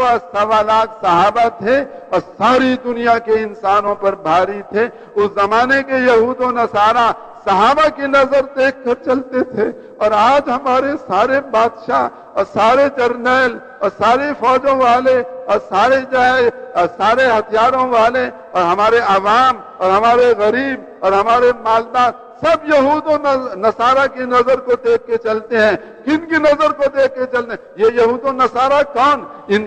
1.25 लाख सहाबा थे और सारी दुनिया के इंसानों पर भारी थे। उस जमाने के यहूद और नसारा सहाबा की नजर देख कर चलते थे, और आज हमारे सारे बादशाह और सारे जर्नैल और सारे फौजों वाले और सारे हथियारों वाले और हमारे अवाम और हमारे गरीब और हमारे मालदार सब यहूद और नसारा की नजर को देख के चलते हैं। किन की नजर को देख के चलते हैं? ये यहूद और नसारा कौन?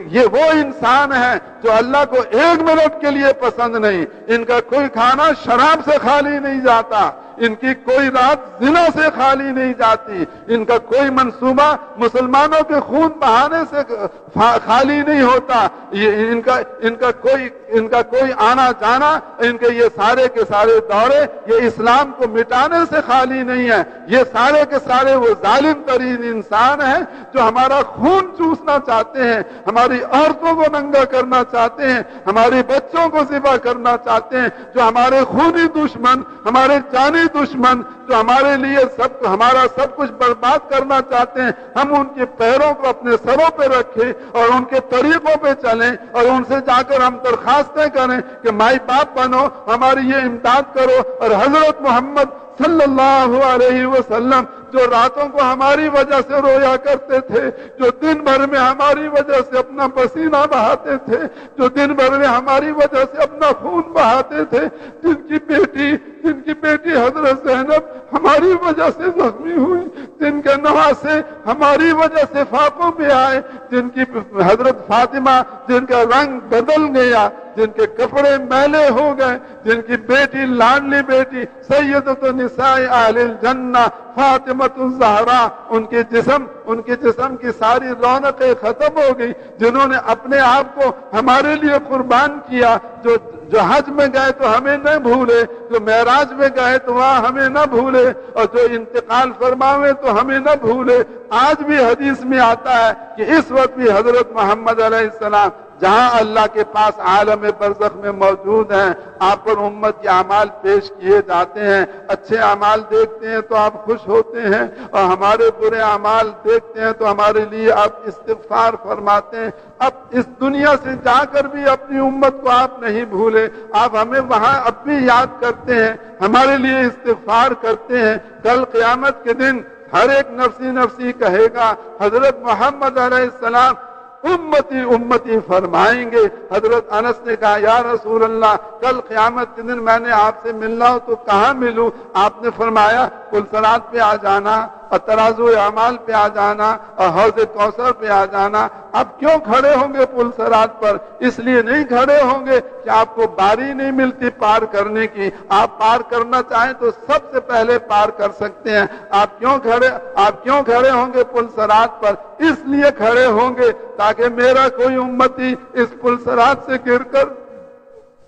ये वो इंसान है जो अल्लाह को 1 मिनट के लिए पसंद नहीं। इनका कोई खाना शराब से खाली नहीं जाता, इनकी कोई रात जिना से खाली नहीं जाती, इनका कोई मंसूबा मुसलमानों के खून बहाने से खाली नहीं होता। इनका कोई आना जाना, इनके ये सारे के सारे दौरे ये इस्लाम को मिटाने से खाली नहीं है। ये सारे के सारे वो जालिम तरीन इंसान हैं जो हमारा खून चूसना चाहते हैं, हमारी औरतों को नंगा करना चाहते हैं, हमारे बच्चों को ज़िबा करना चाहते हैं, जो हमारे खूनी दुश्मन, हमारे जानी दुश्मन, जो हमारे लिए हमारा सब कुछ बर्बाद करना चाहते हैं। हम उनके पैरों को अपने सरों पे रखें और उनके तरीकों पे चलें और उनसे जाकर हम दरखास्तें करें कि माई बाप बनो, हमारी ये इमदाद करो। और हजरत मोहम्मद सल्लल्लाहु अलैहि वसल्लम जो रातों को हमारी वजह से रोया करते थे, जो दिन भर में हमारी वजह से अपना पसीना बहाते थे, जो दिन भर में हमारी वजह से अपना खून बहाते थे, जिनकी बेटी हजरत ज़ैनब हमारी वजह से जख्मी हुई, जिनके नवासे हमारी वजह से फाकों पे आए, जिनकी हजरत फातिमा जिनका रंग बदल गया, जिनके कपड़े मैले हो गए, जिनकी बेटी लाडली बेटी सैयदतु निसाए अहलिल जन्ना फातिमतुज़ ज़हरा, उनके जिस्म की सारी रौनकें खत्म हो गई, जिन्होंने अपने आप को हमारे लिए कुर्बान किया, जो हज में गए तो हमें न भूले, जो मेराज में गए तो वहां हमें न भूले, और जो इंतकाल फरमावे तो हमें न भूले। आज भी हदीस में आता है कि इस वक्त भी हजरत मोहम्मद अलैहिस्सलाम जहां अल्लाह के पास आलम बरज़ख में मौजूद हैं, आप पर उम्मत के अमाल पेश किए जाते हैं। अच्छे अमाल देखते हैं तो आप खुश होते हैं, और हमारे बुरे अमाल देखते हैं तो हमारे लिए आप इस्तिग़फ़ार फरमाते हैं। अब इस दुनिया से जाकर भी अपनी उम्मत को आप नहीं भूले, आप हमें वहां अब भी याद करते हैं, हमारे लिए इस्तिग़फ़ार करते हैं। कल क़यामत के दिन हर एक नफ्सी नफ्सी कहेगा, हजरत मोहम्मद अलैहिस्सलाम उम्मती उम्मती फरमाएंगे। हजरत अनस ने कहा, या रसूल अल्लाह, कल क़यामत के दिन मैंने आपसे मिलना हो तो कहाँ मिलूं? आपने फरमाया पुलसरात पे आ जाना, और तराजू अमाल पे आ जाना, और हौज़ कौसर पे आ जाना। अब क्यों खड़े होंगे पुलसरात पर? इसलिए नहीं खड़े होंगे कि आपको बारी नहीं मिलती पार करने की। आप पार करना चाहें तो सबसे पहले पार कर सकते हैं। आप क्यों खड़े होंगे पुलसरात पर? इसलिए खड़े होंगे ताकि मेरा कोई उम्मती इस पुलसरात से गिरकर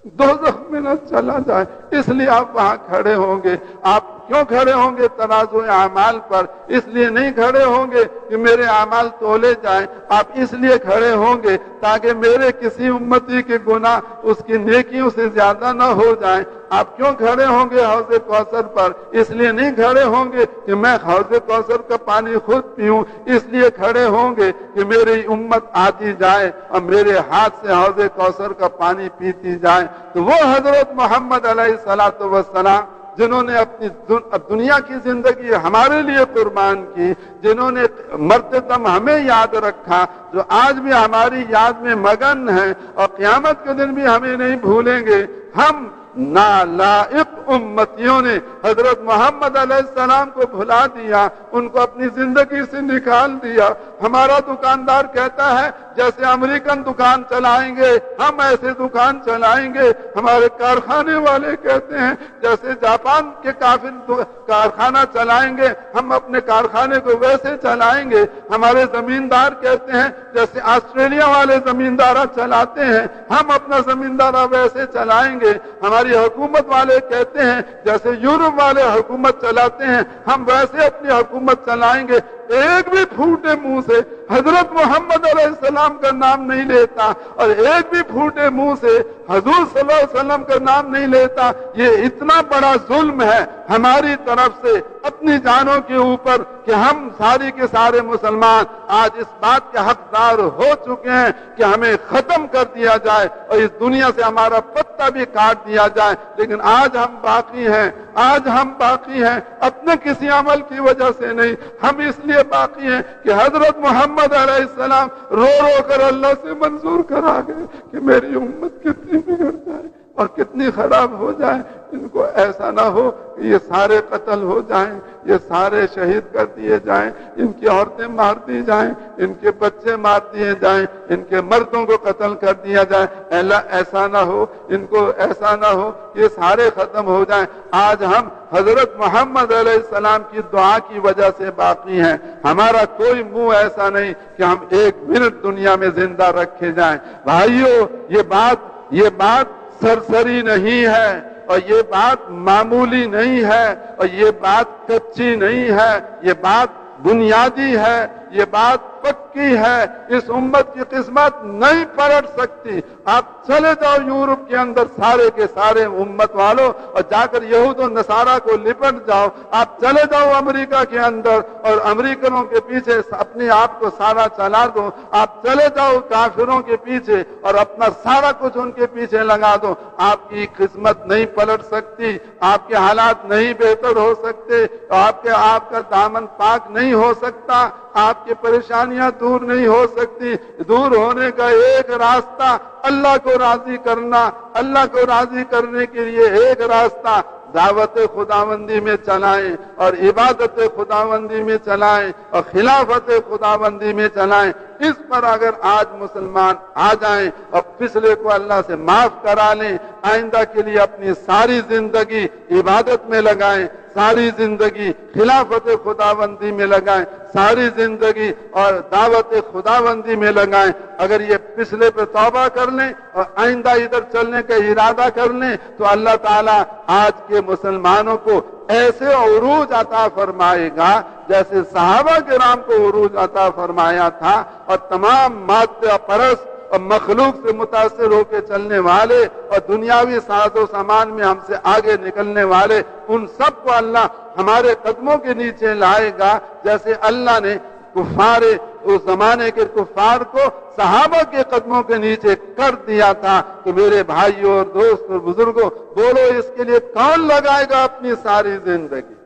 दोज़ख में न चला जाए, इसलिए आप वहां खड़े होंगे। आप क्यों खड़े होंगे तराजू अमाल पर? इसलिए नहीं खड़े होंगे कि मेरे अमाल तोले जाएं, आप इसलिए खड़े होंगे ताकि मेरे किसी उम्मती के गुनाह उसकी नेकियों से ज्यादा न हो जाएं। आप क्यों खड़े होंगे हौज़ कौसर पर? इसलिए नहीं खड़े होंगे कि मैं हौज़ कौसर का पानी खुद पीऊं, इसलिए खड़े होंगे कि मेरी उम्मत आती जाए और मेरे हाथ से हौज़ कौसर का पानी पीती जाए। तो वो हजरत मोहम्मद अलैहिस्सलातु वस्सलाम जिन्होंने अपनी दुनिया की जिंदगी हमारे लिए कुर्बान की, जिन्होंने मरते दम हमें याद रखा, जो आज भी हमारी याद में मगन है और क़यामत के दिन भी हमें नहीं भूलेंगे। हम नालायक उम्मतियों ने हजरत मोहम्मद अलैहिस्सलाम को भुला दिया, उनको अपनी जिंदगी से निकाल दिया। हमारा दुकानदार कहता है जैसे अमेरिकन दुकान चलाएंगे हम ऐसे दुकान चलाएंगे। हमारे कारखाने वाले कहते हैं जैसे जापान के कारखाना चलाएंगे हम अपने कारखाने को वैसे चलाएंगे। हमारे जमींदार कहते हैं जैसे ऑस्ट्रेलिया वाले जमींदारा चलाते हैं हम अपना जमींदारा वैसे चलाएंगे। हमारी हुकूमत वाले कहते हैं जैसे यूरोप वाले हुकूमत चलाते हैं हम वैसे अपनी हुकूमत चलाएंगे। एक भी फूटे मुंह से حضرت محمد علیہ السلام کا نام نہیں لیتا اور ایک بھی پھوٹے منہ سے حضور صلی اللہ علیہ وسلم کا نام نہیں لیتا، یہ اتنا بڑا ظلم ہے ہماری طرف سے اپنی جانوں کے اوپر کہ ہم ساری کے سارے مسلمان آج اس بات کے حقدار ہو چکے ہیں کہ ہمیں ختم کر دیا جائے اور اس دنیا سے ہمارا پتہ بھی کاٹ دیا جائے، لیکن آج ہم باقی ہیں، آج ہم باقی ہیں اپنے کسی عمل کی وجہ سے نہیں، ہم اس لیے باقی ہیں کہ حضرت محمد علیہ السلام رو رو کر اللہ سے منظور کرا گئے کہ میری امت کتنی بگڑ جائے اور کتنی خراب ہو جائے، ان کو ایسا نہ ہو کہ یہ سارے قتل ہو جائیں، یہ سارے شہید کر دیے جائیں، ان کی عورتیں مار دی جائیں، ان کے بچے مار دیے جائیں، ان کے مردوں کو قتل کر دیا جائے، اللہ ایسا نہ ہو، ان کو ایسا نہ ہو کہ یہ سارے ختم ہو جائیں۔ آج ہم حضرت محمد علیہ السلام کی دعا کی وجہ سے باقی ہیں، ہمارا کوئی منہ ایسا نہیں کہ ہم ایک منٹ دنیا میں زندہ رکھے جائیں۔ بھائیو، یہ بات سرسری نہیں ہے اور یہ بات معمولی نہیں ہے اور یہ بات کچی نہیں ہے، یہ بات بنیادی ہے، یہ بات پکی ہے۔ اس امت کی قسمت نہیں پلٹ سکتی۔ آپ چلے جاؤ یورپ کے اندر سارے کے سارے امت والوں اور جا کر یہود و نصارہ کو لپٹ جاؤ، آپ چلے جاؤ امریکہ کے اندر اور امریکنوں کے پیچھے اپنے آپ کو سارا چلا دو، آپ چلے جاؤ کافروں کے پیچھے اور اپنا سارا کچھ ان کے پیچھے لگا دو، آپ کی قسمت نہیں پلٹ سکتی، آپ کے حالات نہیں بہتر ہو سکتے، آپ کا دامن پاک نہیں ہو سکتا، آپ کی پریشانیاں دور نہیں ہو سکتی۔ دور ہونے کا ایک راستہ اللہ کو راضی کرنا، اللہ کو راضی کرنے کے لیے ایک راستہ دعوت خداوندی میں چلائیں اور عبادت خداوندی میں چلائیں اور خلافت خداوندی میں چلائیں۔ اس پر اگر آج مسلمان آ جائیں اور پچھلے کو اللہ سے معاف کرا لیں، آئندہ کے لیے اپنی ساری زندگی عبادت میں لگائیں، ساری زندگی خلافت خداوندی میں لگائیں، ساری زندگی اور دعوت خداوندی میں لگائیں، اگر یہ پچھلے پہ توبہ کر لیں اور آئندہ ادھر چلنے کا ارادہ کر لیں تو اللہ تعالیٰ آج کے مسلمانوں کو ایسے عروج عطا فرمائے گا جیسے صحابہ کرام کو عروج عطا فرمایا تھا، اور تمام مادہ پرست اور مخلوق سے متاثر ہو کے چلنے والے اور دنیاوی ساز و سامان میں ہم سے آگے نکلنے والے، ان سب کو اللہ ہمارے قدموں کے نیچے لائے گا، جیسے اللہ نے کفار اس زمانے کے کفار کو صحابہ کے قدموں کے نیچے کر دیا تھا۔ کہ میرے بھائیوں اور دوست اور بزرگوں، بولو اس کے لیے کون لگائے گا اپنی ساری زندگی؟